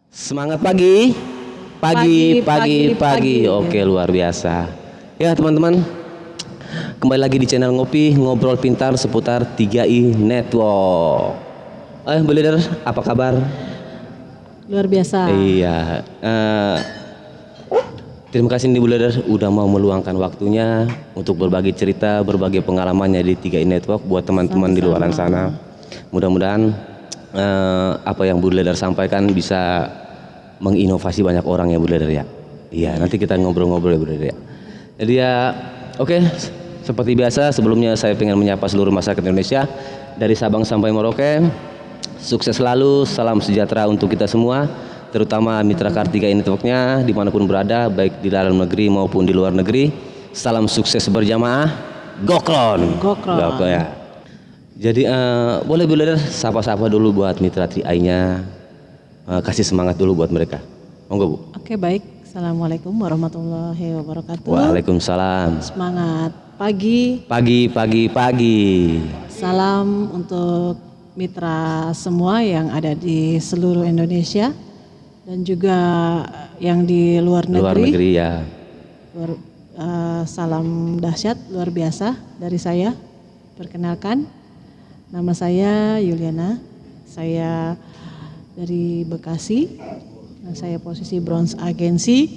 Semangat pagi. Oke, luar biasa. Ya teman-teman, kembali lagi di channel Ngopi, ngobrol pintar seputar 3i Network. Bu Leader, apa kabar? Luar biasa. Iya. Terima kasih nih Bu Leader udah mau meluangkan waktunya untuk berbagi cerita, berbagi pengalamannya di 3i Network buat teman-teman di luar sana. Mudah-mudahan apa yang Bu Leader sampaikan bisa menginovasi banyak orang ya Bu Leader ya. Iya, nanti kita ngobrol-ngobrol ya Bu Leader ya. Jadi ya, oke, seperti biasa sebelumnya saya ingin menyapa seluruh masyarakat Indonesia dari Sabang sampai Merauke. Sukses selalu, salam sejahtera untuk kita semua, terutama mitra Kar 3i Network-nya dimanapun berada, baik di dalam negeri maupun di luar negeri. Salam sukses berjamaah, Gokron. Ya. Jadi boleh Bu Leader sapa-sapa dulu buat mitra 3i-nya. Kasih semangat dulu buat mereka. Monggo Bu. Oke, baik. Assalamualaikum warahmatullahi wabarakatuh. Waalaikumsalam. Semangat pagi. Pagi. Salam untuk mitra semua yang ada di seluruh Indonesia dan juga yang di luar negeri. Luar negeri ya. Salam dahsyat luar biasa dari saya. Perkenalkan, nama saya Yuliana. Saya dari Bekasi, dan saya posisi bronze agensi.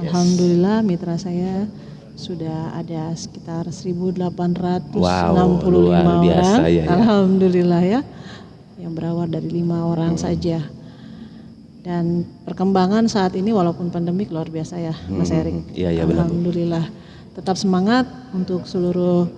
Alhamdulillah mitra saya sudah ada sekitar 1.865 luar biasa, orang. ya. Alhamdulillah ya, yang berawal dari 5 orang saja. Dan perkembangan saat ini walaupun pandemik luar biasa ya, Mas Erik. Iya, Alhamdulillah. Tetap semangat untuk seluruh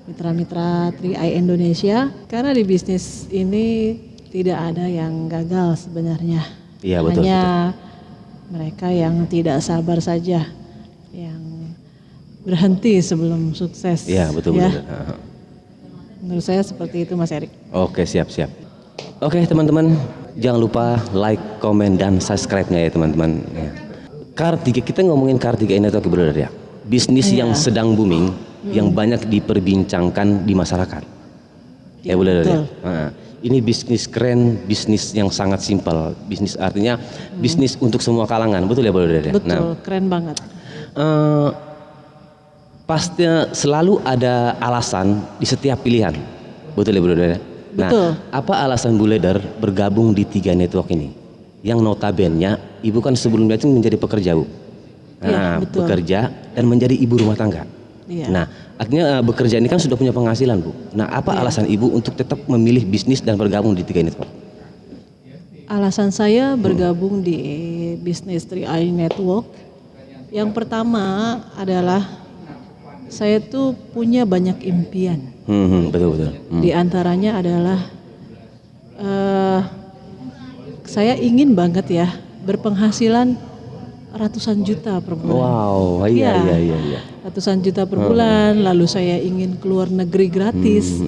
mitra-mitra 3i Indonesia, karena di bisnis ini tidak ada yang gagal sebenarnya. Iya, betul. Hanya mereka yang tidak sabar saja yang berhenti sebelum sukses. Iya, betul. Ya. Menurut saya seperti itu Mas Erik. Oke, siap. Oke teman-teman, jangan lupa like, komen, dan subscribe-nya ya teman-teman. Kar 3, kita ngomongin Kar 3i Network Bu Leader ya. Bisnis yang sedang booming, yang banyak diperbincangkan di masyarakat. Ya Bu Leader ya. Ini bisnis keren, bisnis yang sangat simpel. Bisnis artinya bisnis untuk semua kalangan, betul ya Bu Leader ya? Betul, keren banget. Pasti selalu ada alasan di setiap pilihan, betul ya Bu Leader? Nah, betul. apa alasan Bu Leader bergabung di 3i Network ini? Yang notabene Ibu kan sebelumnya itu menjadi pekerja Bu. Nah, betul. Bekerja dan menjadi ibu rumah tangga. Iya. Nah, artinya bekerja ini kan sudah punya penghasilan Bu. Nah, apa alasan Ibu untuk tetap memilih bisnis dan bergabung di 3i Network? Alasan saya bergabung di bisnis 3i Network, yang pertama adalah saya tuh punya banyak impian. Betul. Di antaranya adalah saya ingin banget ya berpenghasilan ratusan juta per bulan. Wow, iya. Ratusan juta per bulan, lalu saya ingin keluar negeri gratis,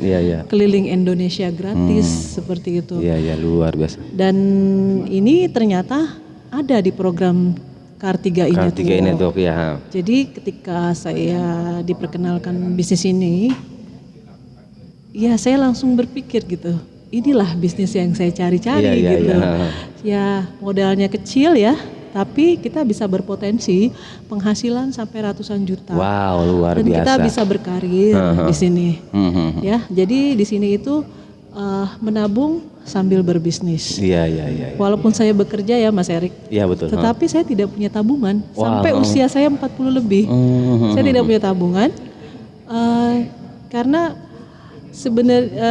keliling Indonesia gratis, seperti itu. Iya, luar biasa. Dan ini ternyata ada di program Kar 3i Network. 3i Network ya. Jadi ketika saya diperkenalkan bisnis ini, ya saya langsung berpikir gitu, inilah bisnis yang saya cari-cari gitu. Ya modalnya kecil ya, tapi kita bisa berpotensi penghasilan sampai ratusan juta. Wow, luar biasa. Dan kita bisa berkarir di sini. Ya, jadi di sini itu menabung sambil berbisnis. Iya. Walaupun saya bekerja ya Mas Erik. Iya, betul. Tetapi saya tidak punya tabungan sampai usia saya 40 lebih. Saya tidak punya tabungan karena sebenarnya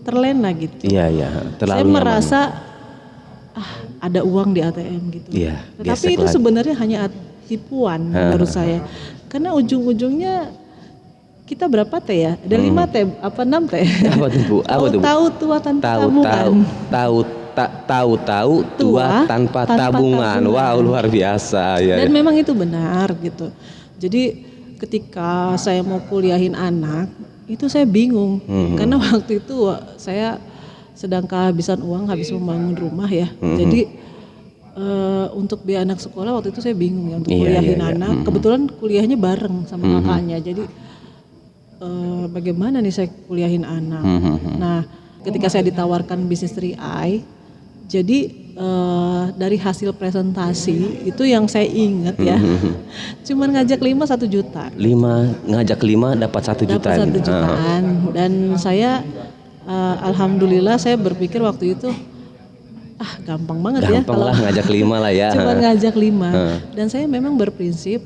terlena gitu. Iya. Terlalu saya nyaman. merasa ada uang di ATM gitu. Iya, tetapi itu sebenarnya hanya tipuan menurut saya. Karena ujung-ujungnya kita berapa T ya? Ada 5 T, apa 6 T? Apa tuh Bu? Tahu tua tanpa tabungan. Tahu tua tanpa tabungan. Wow, luar biasa ya. Dan memang itu benar gitu. Jadi ketika saya mau kuliahin anak, itu saya bingung. Karena waktu itu saya sedang kehabisan uang, habis membangun rumah ya. Jadi untuk biaya anak sekolah waktu itu saya bingung ya untuk Iya, kuliahin iya. anak. Kebetulan kuliahnya bareng sama kakaknya. Jadi bagaimana nih saya kuliahin anak. Nah, ketika saya ditawarkan bisnis 3i, jadi dari hasil presentasi itu yang saya ingat ya, cuman ngajak 1 juta. 5 ngajak 5 dapat 1 juta. Dapat 1 jutaan. Dan saya alhamdulillah saya berpikir waktu itu gampang banget ya Gampang lah ngajak 5 lah ya. cuma ngajak 5. Dan saya memang berprinsip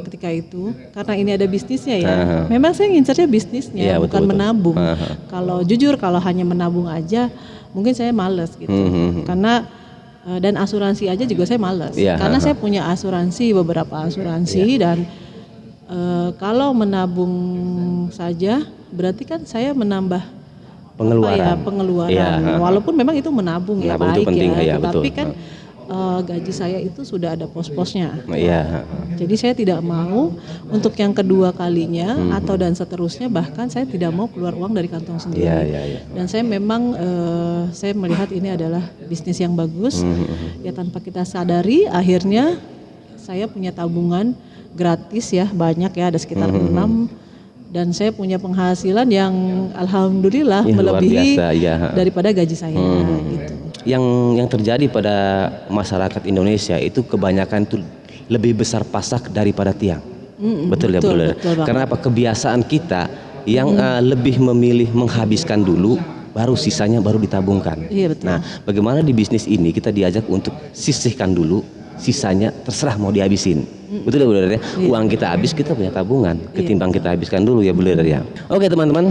ketika itu karena ini ada bisnisnya ya. Memang saya ngincernya bisnisnya, Iya, bukan betul. menabung. Kalau jujur kalau hanya menabung aja mungkin saya males gitu. Karena dan asuransi aja juga saya males. Iya, Karena saya punya beberapa asuransi dan kalau menabung saja berarti kan saya menambah pengeluaran. Iya, Walaupun memang itu menabung ya Menabung itu baik penting, ya, iya, tapi betul. kan gaji saya itu sudah ada pos-posnya. Iya. Jadi saya tidak mau untuk yang kedua kalinya atau dan seterusnya, bahkan saya tidak mau keluar uang dari kantong sendiri. Iya. Dan saya memang saya melihat ini adalah bisnis yang bagus. Ya tanpa kita sadari akhirnya saya punya tabungan gratis ya, banyak ya, ada sekitar 6. Dan saya punya penghasilan yang alhamdulillah Luar melebihi biasa, iya. daripada gaji saya gitu. Yang terjadi pada masyarakat Indonesia itu kebanyakan itu lebih besar pasak daripada tiang. Betul ya, betul banget. Karena apa? Kebiasaan kita yang lebih memilih menghabiskan dulu, baru sisanya baru ditabungkan. Iya, betul. Nah, bagaimana di bisnis ini kita diajak untuk sisihkan dulu, sisanya terserah mau dihabisin. Betul ya Bu Leder ya? Uang kita habis, kita punya tabungan, ketimbang kita habiskan dulu ya Bu Leder ya. Oke teman-teman,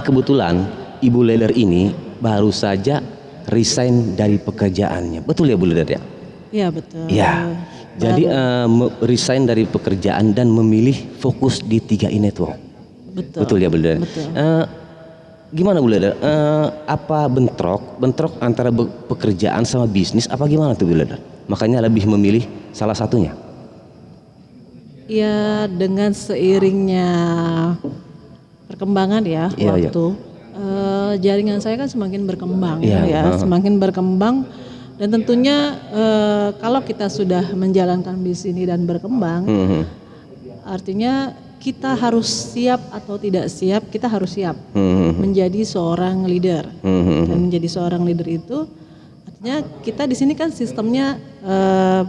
kebetulan Ibu Leder ini baru saja resign dari pekerjaannya. Betul ya Bu Leder ya? Iya betul. Ya. Jadi resign dari pekerjaan dan memilih fokus di 3i Network. Betul ya Bu Leder? Betul. Gimana Bu Leder? Apa bentrok antara pekerjaan sama bisnis? Apa gimana tuh Bu Leder? Makanya lebih memilih salah satunya. Ya dengan seiringnya perkembangan ya waktu. Jaringan saya kan semakin berkembang semakin berkembang dan tentunya kalau kita sudah menjalankan bisnis ini dan berkembang, artinya kita harus siap atau tidak siap, kita harus siap menjadi seorang leader. Dan menjadi seorang leader itu artinya kita di sini kan sistemnya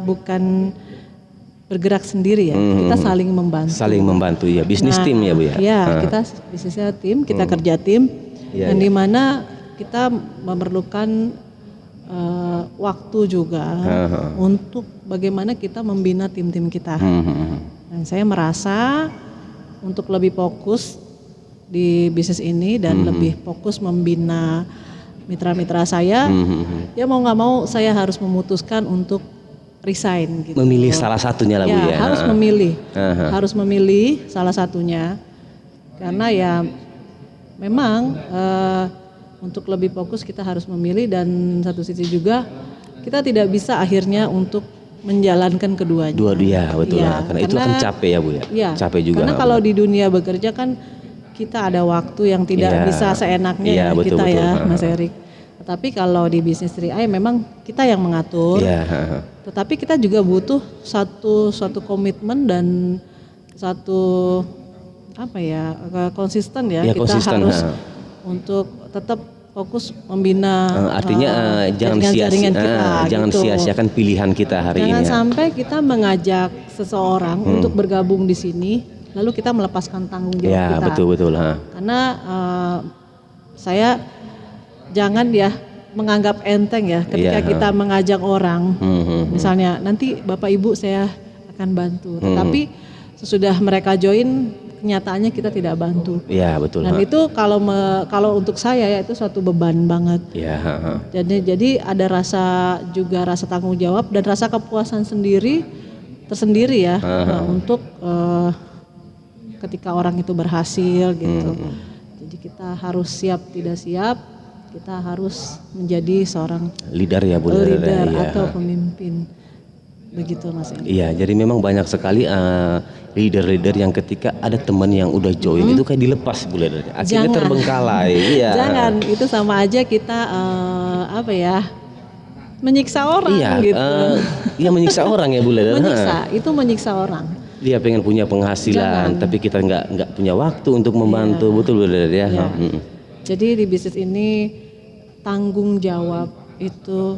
bukan bergerak sendiri ya, kita saling membantu. Saling membantu ya, bisnis tim ya Bu ya. Ya, kita bisnisnya tim, kita kerja tim, dan dimana kita memerlukan waktu juga untuk bagaimana kita membina tim-tim kita. Dan saya merasa untuk lebih fokus di bisnis ini dan lebih fokus membina mitra-mitra saya, ya mau nggak mau saya harus memutuskan untuk resign gitu. Memilih salah satunya lah Bu ya. Harus memilih salah satunya karena ya memang untuk lebih fokus kita harus memilih dan satu sisi juga kita tidak bisa akhirnya untuk menjalankan keduanya. Dua-dua betul ya, karena itu akan capek ya Bu ya. Ya, capek juga. Karena kalau di dunia bekerja kan kita ada waktu yang tidak bisa seenaknya betul. Mas Erik. Tapi kalau di bisnis 3i memang kita yang mengatur. Tetapi kita juga butuh satu komitmen dan satu konsisten ya. Kita konsisten, harus untuk tetap fokus membina artinya jangan sia-siakan pilihan kita hari ini. Jangan sampai kita mengajak seseorang untuk bergabung di sini lalu kita melepaskan tanggung jawab kita. Betul. Karena saya jangan menganggap enteng ya ketika kita mengajak orang. Misalnya nanti Bapak Ibu saya akan bantu. Tetapi sesudah mereka join kenyataannya kita tidak bantu. Iya betul. Dan itu kalau untuk saya ya itu suatu beban banget. Iya. Jadi ada rasa tanggung jawab dan rasa kepuasan tersendiri ya untuk ketika orang itu berhasil gitu. Jadi kita harus siap tidak siap, kita harus menjadi seorang leader ya Bu. Leader atau pemimpin. Begitu Mas. Iya, jadi memang banyak sekali leader-leader yang ketika ada teman yang udah join itu kayak dilepas Bu Leder. Akhirnya terbengkalai. Iya. Jangan, itu sama aja kita menyiksa orang Iya, gitu. iya menyiksa orang ya Bu Leader. Menyiksa, itu menyiksa orang. Dia pengen punya penghasilan, Jangan. tapi kita nggak punya waktu untuk membantu, betul Bu Leader ya. Ya. Jadi di bisnis ini tanggung jawab itu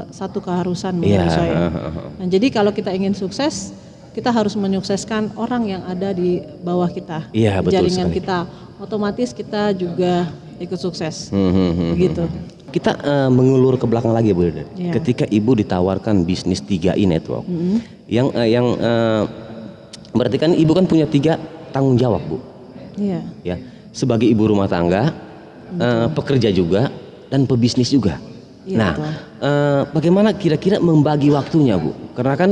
satu keharusan menurut saya. Nah, jadi kalau kita ingin sukses, kita harus menyukseskan orang yang ada di bawah kita, Iya, betul jaringan sekali. kita. Otomatis kita juga ikut sukses, gitu. Kita mengulur ke belakang lagi Bu Leader. Iya. Ketika Ibu ditawarkan bisnis 3i Network, yang berarti kan Ibu kan punya 3 tanggung jawab Bu. Iya. Ya, sebagai ibu rumah tangga, pekerja juga, dan pebisnis juga. Iya, Nah, betul. bagaimana kira-kira membagi waktunya Bu? Karena kan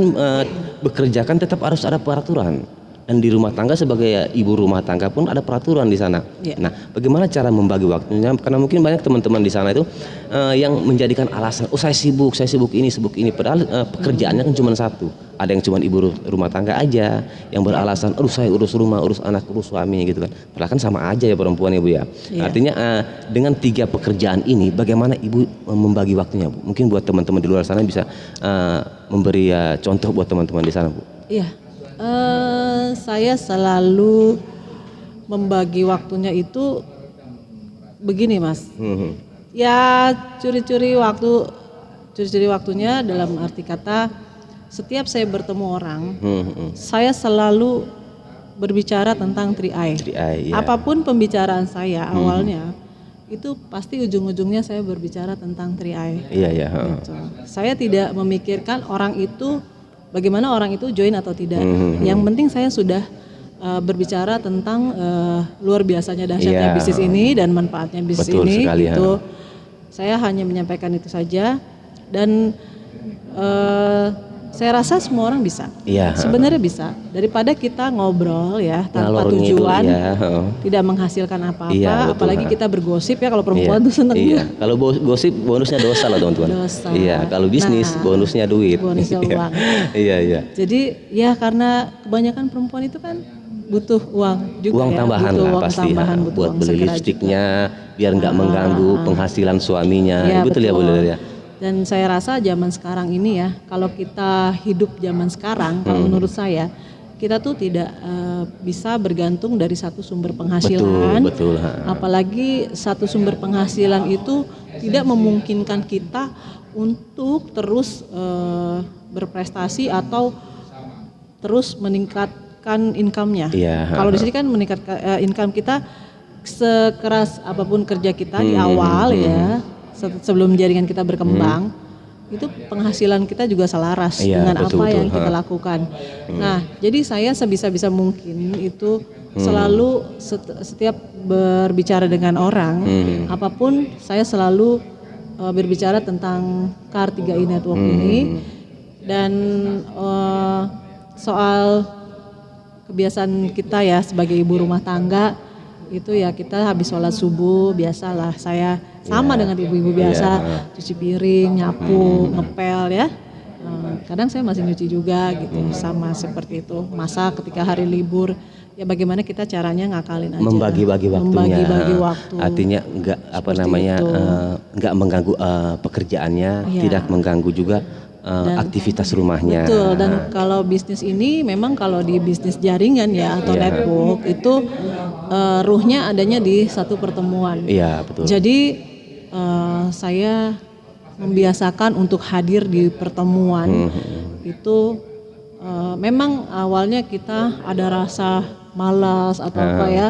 bekerja kan tetap harus ada peraturan, dan di rumah tangga sebagai ibu rumah tangga pun ada peraturan di sana. Iya. Nah, bagaimana cara membagi waktunya? Karena mungkin banyak teman-teman di sana itu yang menjadikan alasan, oh saya sibuk ini, padahal pekerjaannya kan cuma satu. Ada yang cuma ibu rumah tangga aja yang beralasan, aduh saya urus rumah, urus anak, urus suami gitu kan. Padahal kan sama aja ya perempuan Ibu ya. Iya. Artinya dengan 3 pekerjaan ini, bagaimana Ibu membagi waktunya Bu? Mungkin buat teman-teman di luar sana bisa memberi contoh buat teman-teman di sana Bu. Iya. Saya selalu membagi waktunya itu begini Mas. Ya curi-curi waktunya dalam arti kata setiap saya bertemu orang, saya selalu berbicara tentang 3i. 3i, ya. Apapun pembicaraan saya awalnya, itu pasti ujung-ujungnya saya berbicara tentang 3i. Iya ya. Gitu. Saya tidak memikirkan orang itu, bagaimana orang itu join atau tidak. Yang penting saya sudah berbicara tentang luar biasanya dahsyatnya Iya. bisnis ini dan manfaatnya bisnis Betul ini. sekali, Gitu. Saya hanya menyampaikan itu saja dan saya rasa semua orang bisa. Iya. Sebenarnya bisa. Daripada kita ngobrol ya tanpa Ngalor ngidul, tujuan, ya. tidak menghasilkan apa-apa. Iya, betul, apalagi kita bergosip ya, kalau perempuan Iya. tuh seneng. Iya. Kalau gosip bonusnya dosa loh teman-teman. Dosa. Iya. Kalau bisnis Nah, bonusnya duit. bonusnya Iya. uang. Iya iya. Jadi ya karena kebanyakan perempuan itu kan butuh uang juga Uang ya, tambahan butuh lah uang pasti tambahan, ya, butuh buat uang beli segera lipstiknya biar nggak mengganggu penghasilan suaminya. Ya, Betul ya Bu Leader ya. Dan saya rasa zaman sekarang ini ya, kalau kita hidup zaman sekarang, kalau menurut saya kita tuh tidak bisa bergantung dari satu sumber penghasilan. Betul. Apalagi satu sumber penghasilan itu tidak memungkinkan kita untuk terus berprestasi atau terus meningkatkan income-nya. Iya. Kalau di sini kan meningkatkan income kita sekeras apapun kerja kita di awal ya, sebelum jaringan kita berkembang, itu penghasilan kita juga selaras Iya, dengan betul, apa yang betul. kita lakukan. Nah, jadi saya sebisa-bisa mungkin itu selalu setiap berbicara dengan orang, apapun saya selalu berbicara tentang KAR 3i Network ini. Dan soal kebiasaan kita ya sebagai ibu rumah tangga, itu ya kita habis sholat subuh biasalah saya sama dengan ibu-ibu biasa, cuci piring, nyapu, ngepel ya. Kadang saya masih nyuci juga gitu, sama seperti itu. Masa ketika hari libur ya bagaimana kita caranya ngakalin aja. Membagi-bagi waktunya. Membagi-bagi waktu. Artinya nggak Seperti itu. nggak mengganggu pekerjaannya, Iya. tidak mengganggu juga aktivitas rumahnya. Betul, dan kalau bisnis ini memang kalau di bisnis jaringan ya atau network itu ruhnya adanya di satu pertemuan. Iya betul. Jadi saya membiasakan untuk hadir di pertemuan. Itu memang awalnya kita ada rasa malas atau apa ya,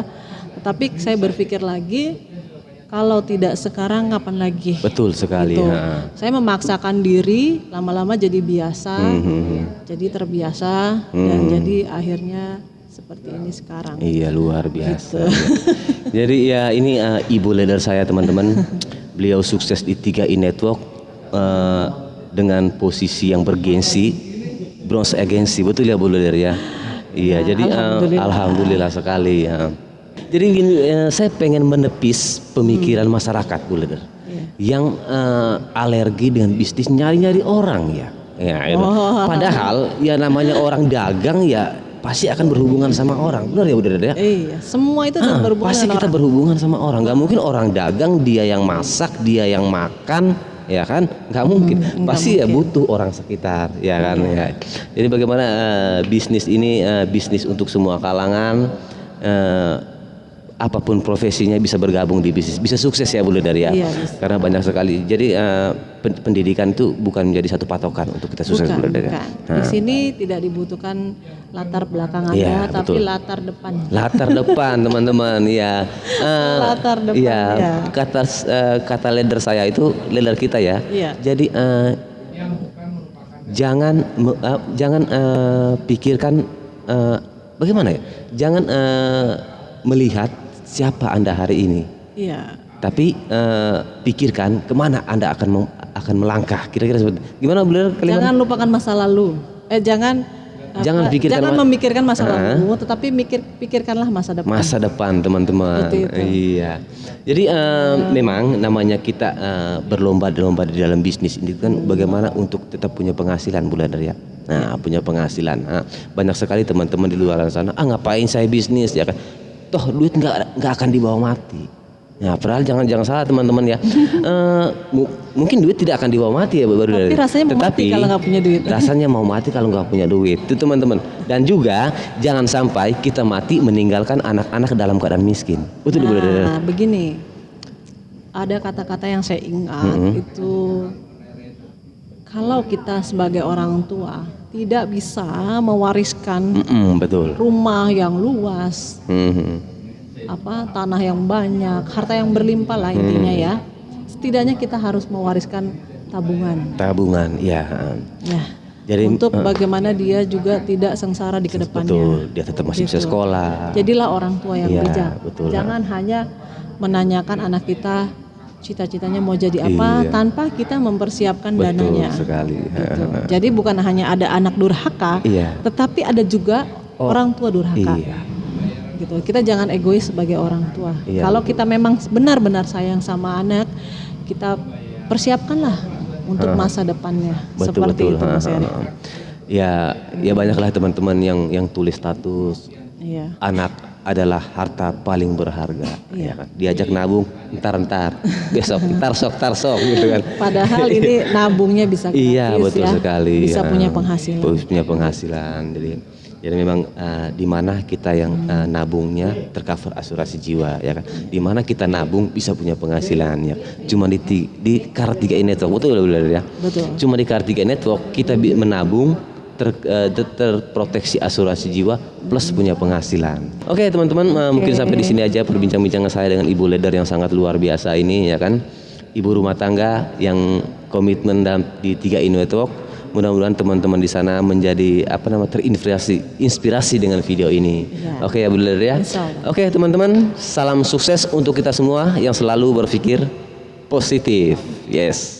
tetapi saya berpikir lagi, kalau tidak sekarang kapan lagi? Betul sekali. Gitu. Saya memaksakan diri, lama-lama jadi biasa, jadi terbiasa, dan jadi akhirnya seperti ini sekarang. Iya luar biasa. Gitu. Jadi ya ini ibu leader saya teman-teman. Beliau sukses di 3i Network dengan posisi yang bergensi, bronze agency, betul ya Bu Leader ya. Iya, jadi alhamdulillah sekali ya. Jadi gini, saya pengen menepis pemikiran masyarakat Bu Leader, yang alergi dengan bisnis nyari-nyari orang ya. Ya, itu. Padahal ya namanya orang dagang ya pasti akan berhubungan sama orang, benar ya Bu Leader ya. Iya, semua itu berhubungan Pasti dengan kita orang. berhubungan sama orang. Gak mungkin orang dagang dia yang masak, dia yang makan, ya kan? Nggak mungkin. nggak Pasti ya mungkin. butuh orang sekitar, ya kan? Ya. Jadi bagaimana bisnis ini bisnis untuk semua kalangan. Apapun profesinya bisa bergabung di bisnis, bisa sukses ya Bu Leder ya. Iya, bisa. Karena banyak sekali. Jadi pendidikan itu bukan menjadi satu patokan untuk kita sukses Bu Leder ya. Bukan. Di sini tidak dibutuhkan latar belakang Anda, Iya, tapi betul. latar depan. Latar depan teman-teman ya. Latar depan, ya. ya. Kata leader saya itu leader kita ya. Iya. Jadi jangan pikirkan bagaimana ya. Jangan melihat siapa Anda hari ini. Iya. Tapi pikirkan kemana Anda akan melangkah. Kira-kira seperti gimana benar kalimat? Jangan lupakan masa lalu. Jangan memikirkan masa lalu, tetapi pikirkanlah masa depan. Masa depan teman-teman. Betul itu. Iya. Jadi memang namanya kita berlomba-lomba di dalam bisnis ini kan bagaimana untuk tetap punya penghasilan Bu Leder ya. Nah, punya penghasilan. Banyak sekali teman-teman di luar sana, ngapain saya bisnis ya kan? Toh duit nggak akan dibawa mati. Nah, padahal jangan salah teman-teman ya. Mungkin duit tidak akan dibawa mati ya baru. Tapi rasanya mau mati kalau nggak punya duit. Rasanya mau mati kalau nggak punya duit itu teman-teman. Dan juga jangan sampai kita mati meninggalkan anak-anak dalam keadaan miskin. Betul Bu Leder. Nah, begini. Ada kata-kata yang saya ingat itu, kalau kita sebagai orang tua tidak bisa mewariskan betul. rumah yang luas, tanah yang banyak, harta yang berlimpah lah intinya ya. Setidaknya kita harus mewariskan tabungan. Tabungan, ya. Ya. Jadi untuk bagaimana dia juga tidak sengsara di kedepannya. Betul, dia tetap masih bisa sekolah. Jadilah orang tua yang Iya, bijak. betul. Jangan hanya menanyakan anak kita cita-citanya mau jadi apa tanpa kita mempersiapkan dananya. Betul sekali. Gitu. Jadi bukan hanya ada anak durhaka, tetapi ada juga orang tua durhaka. Iya. Gitu. Kita jangan egois sebagai orang tua. Iya, Kalau kita memang benar-benar sayang sama anak, kita persiapkanlah untuk masa depannya. Seperti itu Mas Eri. Ya banyaklah teman-teman yang tulis status. Iya. Anak adalah harta paling berharga. Ya kan? Diajak nabung, entar, besok, entar sok gitu kan. Padahal ini nabungnya bisa gratis, iya, betul sekali. Bisa punya penghasilan. Punya penghasilan. Jadi memang di mana kita yang nabungnya tercover asuransi jiwa ya kan. Di mana kita nabung bisa punya penghasilan ya. Cuma di Kartika Network betul ya. Betul. Cuma di Kartika Network kita menabung terproteksi asuransi jiwa plus punya penghasilan. Oke teman-teman, mungkin sampai di sini aja perbincangan saya dengan Ibu Leder yang sangat luar biasa ini ya kan. Ibu rumah tangga yang komitmen di 3i Network. Mudah-mudahan teman-teman di sana menjadi terinspirasi dengan video ini. Ya. Oke ya Bu Leder ya. Oke teman-teman, salam sukses untuk kita semua yang selalu berpikir positif. Yes.